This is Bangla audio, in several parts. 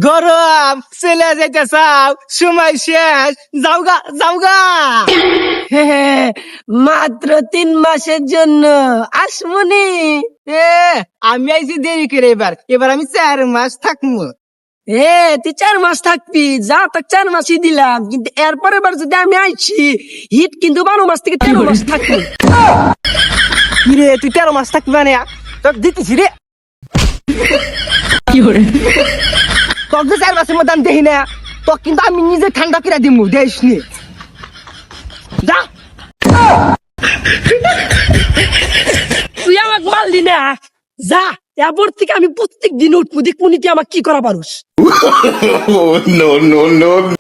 গরম চলে যাইতে চাও, সময় শেষ, যাওগা যাওগা। মাত্র 3 মাসের জন্য আসমনি। আমি আইছি দেরি করে, এবার আমি 4 মাস থাকবো। তুই 4 মাস থাকবি, যা তাক 4 মাসই দিলাম, কিন্তু এরপরের বার যদি আমি আইছি হিট কিন্তু 12 মাস থেকে 13 মাস থাকবি। রে তুই 13 মাস থাকবি মানে তোর দিতেছি রে। তোকে 4 মাসের মধ্যে আমি দেখি না, তো কিন্তু আমি নিজে ঠান্ডা করে দিমু, দেখিস নি। যা তুই আমাকে মারলি না, যা এরপর থেকে আমি প্রত্যেক দিন উঠবো, দেখবো তুই আমাকে কি করা পারুস। No, no, no, no.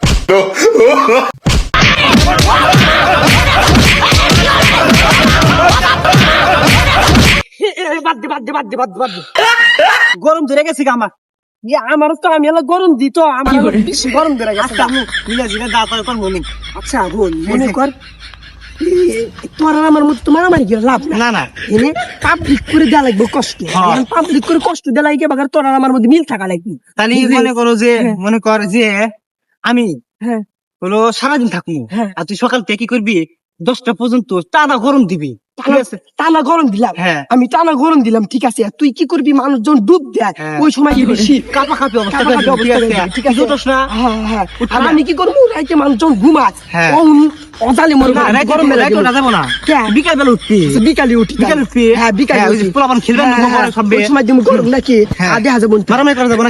বাদ দে বাদ দে বাদ দে বাদ দে বাদ দে। গরম ধরে গেছে গা আমার। আমার তো আমি এলা গরম দিত, আমার বেশি গরম ধরে গেছে। মিলে জিলে দা তোর মনে। আচ্ছা বোন, মনে কর তোর আর আমার মধ্যে তোমার আমার গিয়ে লাভ না না, এনে পাবলিক করে দেওয়া লাগবে কষ্ট, পাবলিক করে কষ্ট দেওয়া লাগে, বাগার তোর আর আমার মধ্যে মিল থাকা লাগবে। তাহলে মনে করো যে, মনে কর যে আমি হ্যাঁ হলো সারাদিন থাকবো, হ্যাঁ। আর তুই সকাল থেকে কি করবি, 10টা পর্যন্ত টানা গরম দিবি, ঠিক আছে? টানা গরম দিলাম, হ্যাঁ। আমি টানা গরম দিলাম, ঠিক আছে। আর তুই কি করবি, মানুষজন ডুব দেয় হ্যাঁ। ওই সময় দিবি শীত, কাপা কাপি অবস্থা কাঁপাকাঁপি থাকবে, অবস্থা ঠিক আছে? থাকবে, ঠিক আছে? বুঝোস না? হ্যাঁ হ্যাঁ। উঠবে আর না। আমি কি করবো, রাইতে মানুষজন ঘুমাস, হ্যাঁ। অজালি মরবো, না, রাইতে গরম রাইতে ওঠা যাবো না, বিকাল বিকাল বেলা উঠবি। উঠি, বিকালে উঠবি? হ্যাঁ বিকালে হ্যাঁ, ওই যে উঠি। পোলাপান খেলবে না, হ্যাঁ, ঘুমাবে সব ওই সময় দিমু গরম নাকি, হ্যাঁ। আর দেখা যাবো না। মারামারি করা যাবো না।